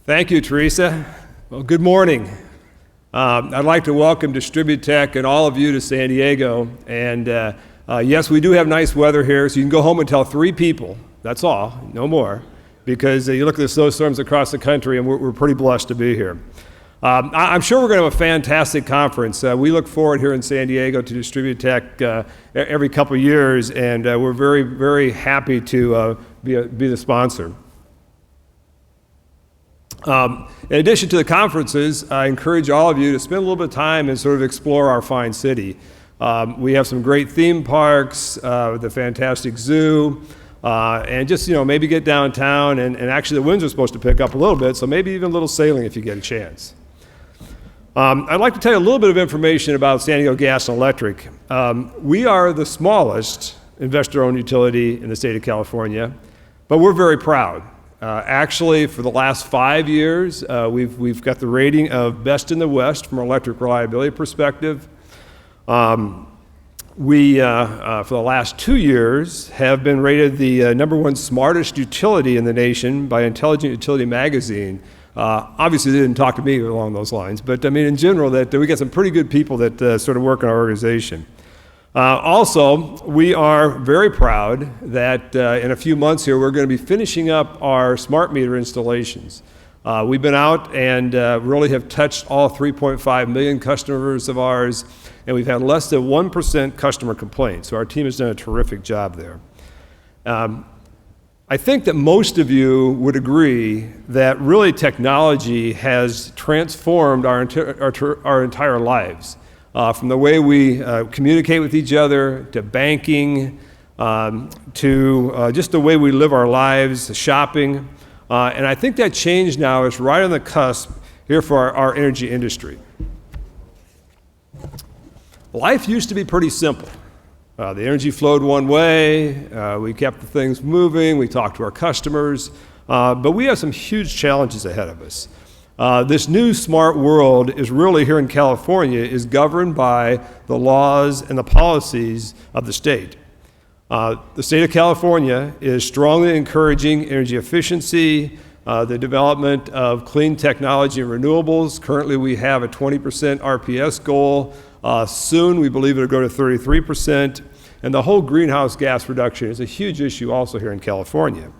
Thank you, Teresa. Well, good morning. I'd like to welcome DistribuTech and all of you to San Diego. And yes, we do have nice weather here, so you can go home and tell 3 people, that's all, no more, because you look at the snowstorms across the country and we're pretty blessed to be here. I'm sure we're going to have a fantastic conference. We look forward here in San Diego to DistribuTech every couple of years, and we're very, very happy to be the sponsor. In addition to the conferences, I encourage all of you to spend a little bit of time and sort of explore our fine city. We have some great theme parks, the fantastic zoo, and just, maybe get downtown, and actually the winds are supposed to pick up a little bit, so maybe even a little sailing if you get a chance. I'd like to tell you a little bit of information about San Diego Gas and Electric. We are the smallest investor-owned utility in the state of California, but we're very proud. Actually, for the last 5 years, we've got the rating of best in the West from an electric reliability perspective. We, for the last 2 years, have been rated the #1 smartest utility in the nation by Intelligent Utility Magazine. Obviously, they didn't talk to me along those lines, but I mean, in general, that we got some pretty good people that sort of work in our organization. Also, we are very proud that in a few months here, we're going to be finishing up our smart meter installations. We've been out and really have touched all 3.5 million customers of ours, and we've had less than 1% customer complaints. So our team has done a terrific job there. I think that most of you would agree that really technology has transformed our entire lives. From the way we communicate with each other, to banking, to just the way we live our lives, shopping. And I think that change now is right on the cusp here for our energy industry. Life used to be pretty simple. The energy flowed one way, we kept the things moving, we talked to our customers, but we have some huge challenges ahead of us. This new smart world is really here in California is governed by the laws and the policies of the state. The state of California is strongly encouraging energy efficiency, the development of clean technology and renewables. Currently we have a 20% RPS goal. Soon we believe it'll go to 33%. And the whole greenhouse gas reduction is a huge issue also here in California.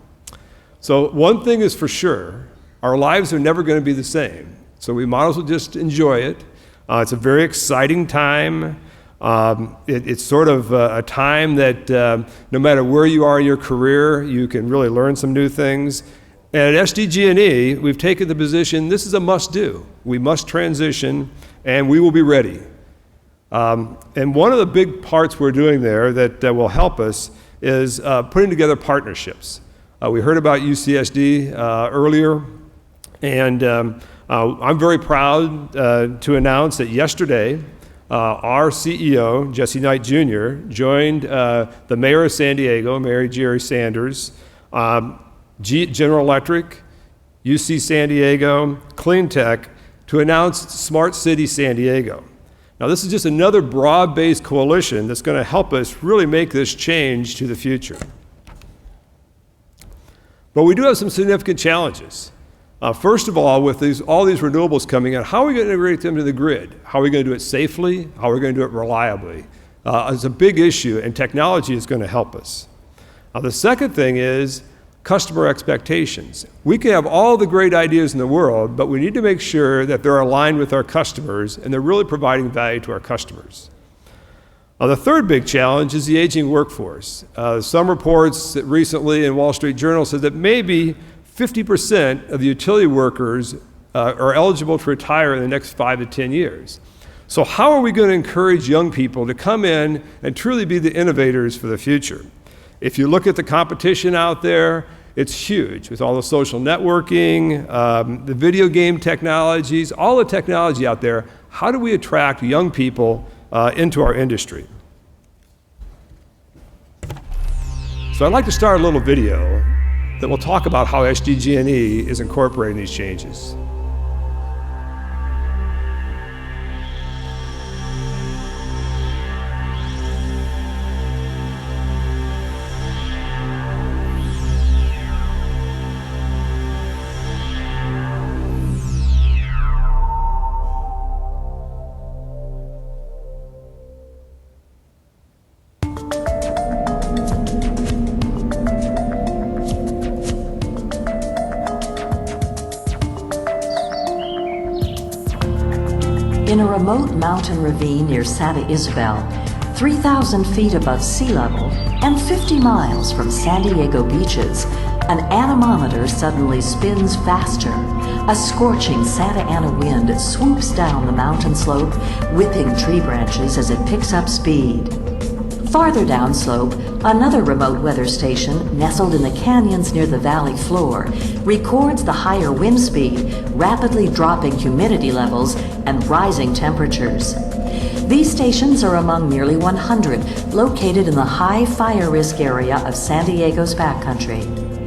So one thing is for sure, our lives are never going to be the same, so we might as well just enjoy it. It's a very exciting time. It's sort of a time that no matter where you are in your career, you can really learn some new things. And at SDG&E, we've taken the position, this is a must-do. We must transition, and we will be ready. And one of the big parts we're doing there that will help us is putting together partnerships. We heard about UCSD earlier. And I'm very proud to announce that yesterday, our CEO, Jesse Knight Jr., joined the mayor of San Diego, Mayor Jerry Sanders, General Electric, UC San Diego, Clean Tech, to announce Smart City San Diego. Now, this is just another broad-based coalition that's going to help us really make this change to the future. But we do have some significant challenges. First of all, with all these renewables coming in, how are we going to integrate them to the grid? How are we going to do it safely? How are we going to do it reliably? It's a big issue, and technology is going to help us. The second thing is customer expectations. We can have all the great ideas in the world, but we need to make sure that they're aligned with our customers and they're really providing value to our customers. The third big challenge is the aging workforce. Some reports recently in Wall Street Journal said that maybe 50% of the utility workers are eligible to retire in the next 5 to 10 years. So how are we going to encourage young people to come in and truly be the innovators for the future? If you look at the competition out there, it's huge with all the social networking, the video game technologies, all the technology out there. How do we attract young people into our industry? So I'd like to start a little video that will talk about how SDG&E is incorporating these changes. In a remote mountain ravine near Santa Isabel, 3,000 feet above sea level and 50 miles from San Diego beaches, an anemometer suddenly spins faster. A scorching Santa Ana wind swoops down the mountain slope, whipping tree branches as it picks up speed. Farther downslope, another remote weather station, nestled in the canyons near the valley floor, records the higher wind speed, rapidly dropping humidity levels and rising temperatures. These stations are among nearly 100 located in the high fire risk area of San Diego's backcountry,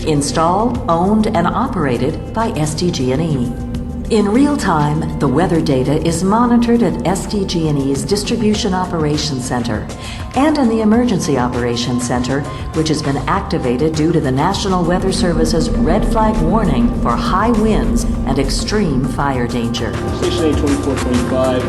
installed, owned, and operated by SDG&E. In real time, the weather data is monitored at SDG&E's Distribution Operations Center and in the Emergency Operations Center, which has been activated due to the National Weather Service's red flag warning for high winds and extreme fire danger. Station A2425.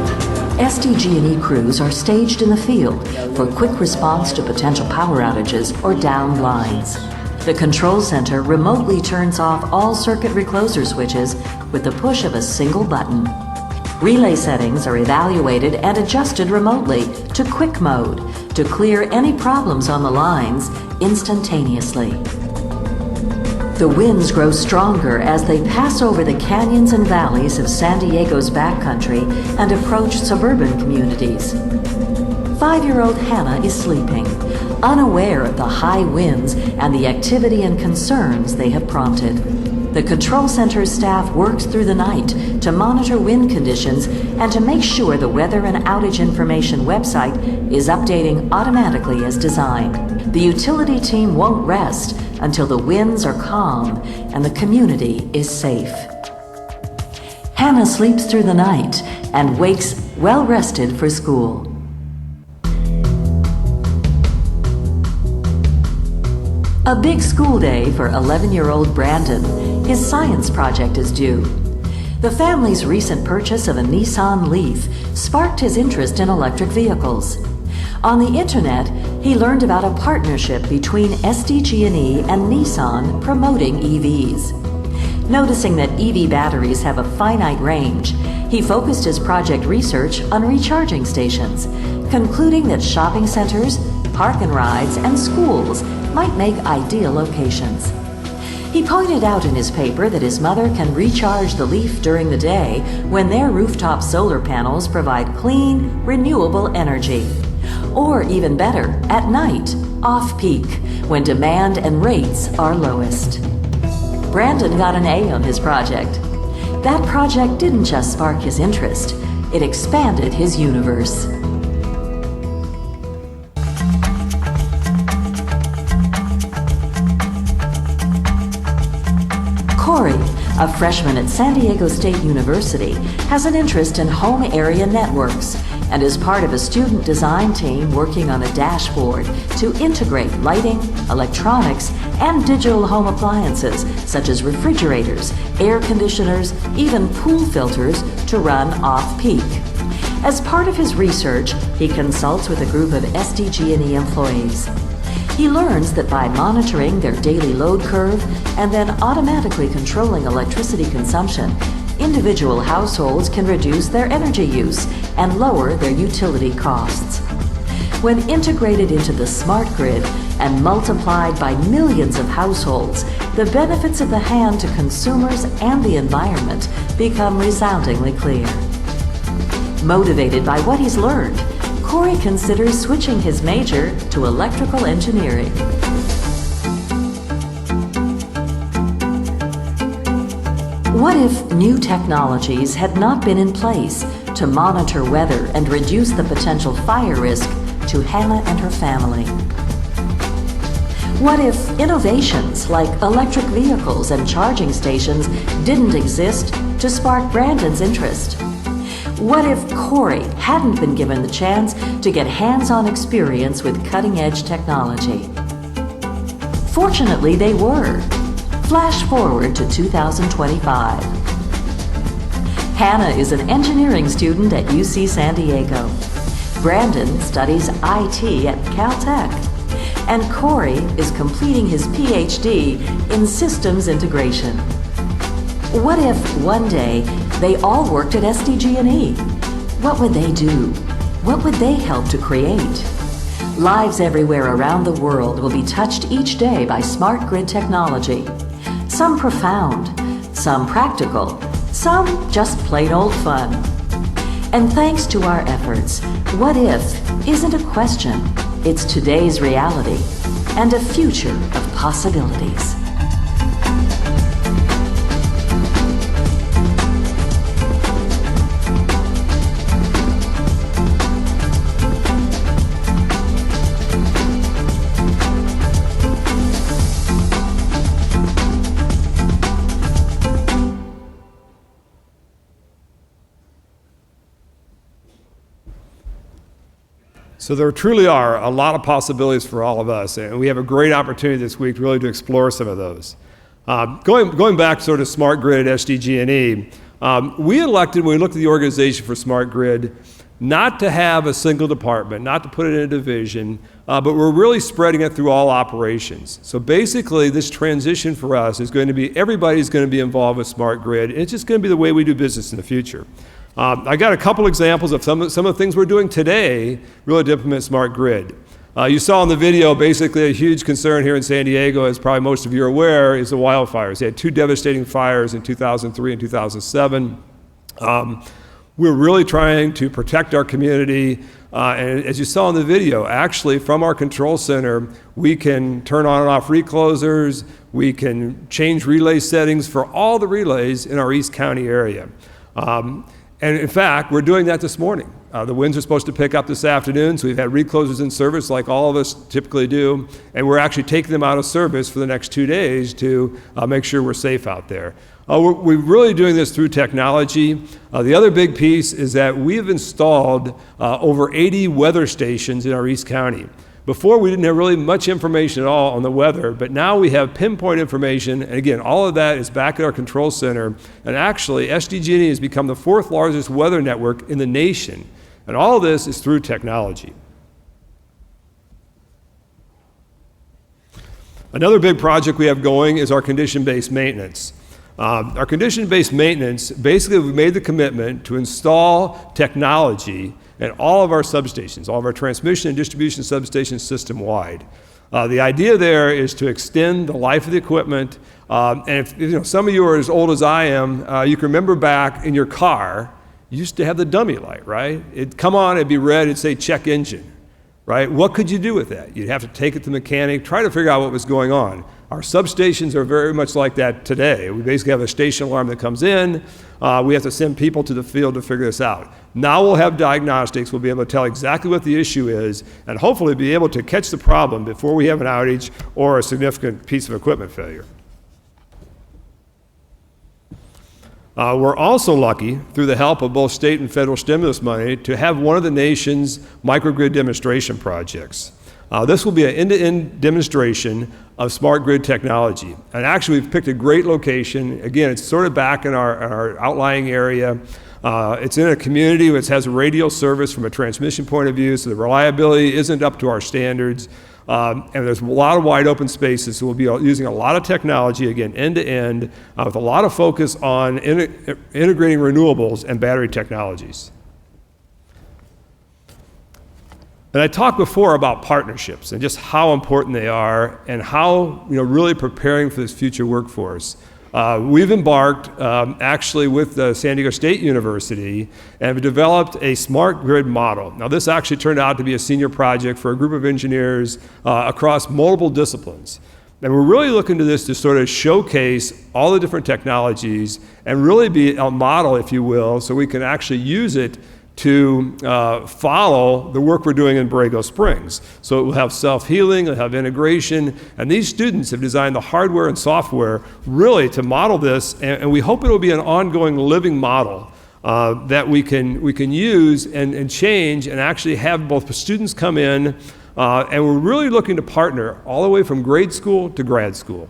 SDG&E crews are staged in the field for quick response to potential power outages or downed lines. The control center remotely turns off all circuit recloser switches with the push of a single button. Relay settings are evaluated and adjusted remotely to quick mode to clear any problems on the lines instantaneously. The winds grow stronger as they pass over the canyons and valleys of San Diego's backcountry and approach suburban communities. 5-year-old Hannah is sleeping, unaware of the high winds and the activity and concerns they have prompted. The control center's staff works through the night to monitor wind conditions and to make sure the weather and outage information website is updating automatically as designed. The utility team won't rest until the winds are calm and the community is safe. Hannah sleeps through the night and wakes well rested for school. A big school day for 11-year-old Brandon. His science project is due. The family's recent purchase of a Nissan Leaf sparked his interest in electric vehicles. On the internet, he learned about a partnership between SDG&E and Nissan promoting EVs. Noticing that EV batteries have a finite range, he focused his project research on recharging stations, concluding that shopping centers, park and rides, and schools might make ideal locations. He pointed out in his paper that his mother can recharge the Leaf during the day when their rooftop solar panels provide clean, renewable energy. Or even better, at night, off-peak, when demand and rates are lowest. Brandon got an A on his project. That project didn't just spark his interest, it expanded his universe. Corey, a freshman at San Diego State University, has an interest in home area networks and is part of a student design team working on a dashboard to integrate lighting, electronics, and digital home appliances such as refrigerators, air conditioners, even pool filters to run off-peak. As part of his research, he consults with a group of SDG&E employees. He learns that by monitoring their daily load curve and then automatically controlling electricity consumption, individual households can reduce their energy use and lower their utility costs. When integrated into the smart grid and multiplied by millions of households, the benefits of the hand to consumers and the environment become resoundingly clear. Motivated by what he's learned, Corey considers switching his major to electrical engineering. What if new technologies had not been in place to monitor weather and reduce the potential fire risk to Hannah and her family? What if innovations like electric vehicles and charging stations didn't exist to spark Brandon's interest? What if Corey hadn't been given the chance to get hands-on experience with cutting-edge technology? Fortunately, they were. Flash forward to 2025. Hannah is an engineering student at UC San Diego. Brandon studies IT at Caltech. And Corey is completing his PhD in systems integration. What if one day they all worked at SDG&E? What would they do? What would they help to create? Lives everywhere around the world will be touched each day by smart grid technology. Some profound, some practical, some just plain old fun. And thanks to our efforts, what if isn't a question, it's today's reality and a future of possibilities. So there truly are a lot of possibilities for all of us, and we have a great opportunity this week really to explore some of those. Going back sort of smart grid at SDG&E, we elected, when we looked at the organization for smart grid, not to have a single department, not to put it in a division, but we're really spreading it through all operations. So basically, this transition for us is going to be, everybody's going to be involved with smart grid, and it's just going to be the way we do business in the future. I got a couple examples of some of the things we're doing today really to implement smart grid. You saw in the video basically a huge concern here in San Diego, as probably most of you are aware, is the wildfires. They had two devastating fires in 2003 and 2007. We're really trying to protect our community. And as you saw in the video, actually from our control center, we can turn on and off reclosers. We can change relay settings for all the relays in our East County area. And in fact, we're doing that this morning. The winds are supposed to pick up this afternoon, so we've had reclosers in service like all of us typically do, and we're actually taking them out of service for the next 2 days to make sure we're safe out there. We're really doing this through technology. The other big piece is that we've installed over 80 weather stations in our East County. Before, we didn't have really much information at all on the weather, but now we have pinpoint information, and again, all of that is back at our control center, and actually, SDG&E has become the 4th largest weather network in the nation, and all of this is through technology. Another big project we have going is our condition-based maintenance. Our condition-based maintenance, basically we've made the commitment to install technology at all of our substations, all of our transmission and distribution substations system-wide. The idea there is to extend the life of the equipment. And if some of you are as old as I am, you can remember back in your car, you used to have the dummy light, right? It'd come on, it'd be red, it'd say check engine, right? What could you do with that? You'd have to take it to the mechanic, try to figure out what was going on. Our substations are very much like that today. We basically have a station alarm that comes in. We have to send people to the field to figure this out. Now we'll have diagnostics. We'll be able to tell exactly what the issue is and hopefully be able to catch the problem before we have an outage or a significant piece of equipment failure. We're also lucky, through the help of both state and federal stimulus money, to have one of the nation's microgrid demonstration projects. This will be an end-to-end demonstration of smart grid technology. And actually, we've picked a great location. Again, it's sort of back in our outlying area. It's in a community which has a radial service from a transmission point of view, so the reliability isn't up to our standards. And there's a lot of wide open spaces, so we'll be using a lot of technology, again, end-to-end, with a lot of focus on integrating renewables and battery technologies. And I talked before about partnerships and just how important they are and how really preparing for this future workforce. We've embarked actually with the San Diego State University and have developed a smart grid model. Now this actually turned out to be a senior project for a group of engineers across multiple disciplines. And we're really looking to this to sort of showcase all the different technologies and really be a model, if you will, so we can actually use it to follow the work we're doing in Borrego Springs. So it will have self-healing, it'll have integration, and these students have designed the hardware and software really to model this, and we hope it will be an ongoing living model that we can use and change and actually have both the students come in, and we're really looking to partner all the way from grade school to grad school.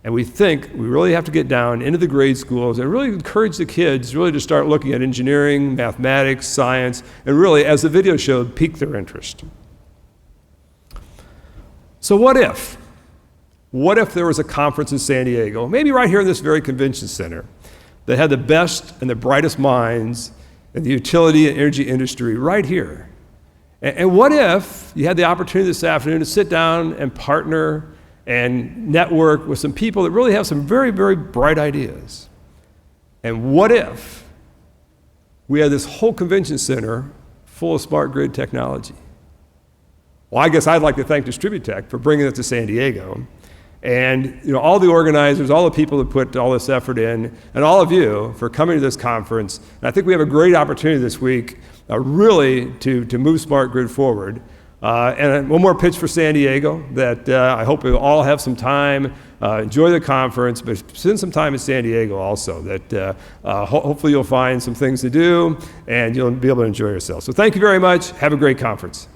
And we think we really have to get down into the grade schools and really encourage the kids really to start looking at engineering, mathematics, science, and really, as the video showed, pique their interest. So what if? What if there was a conference in San Diego, maybe right here in this very convention center, that had the best and the brightest minds in the utility and energy industry right here. And what if you had the opportunity this afternoon to sit down and partner and network with some people that really have some very, very bright ideas? And what if we had this whole convention center full of smart grid technology? Well, I guess I'd like to thank Distributech for bringing it to San Diego. And all the organizers, all the people that put all this effort in, and all of you for coming to this conference. And I think we have a great opportunity this week really to move smart grid forward. And one more pitch for San Diego, that I hope you'll all have some time, enjoy the conference, but spend some time in San Diego also, that hopefully you'll find some things to do and you'll be able to enjoy yourself. So thank you very much. Have a great conference.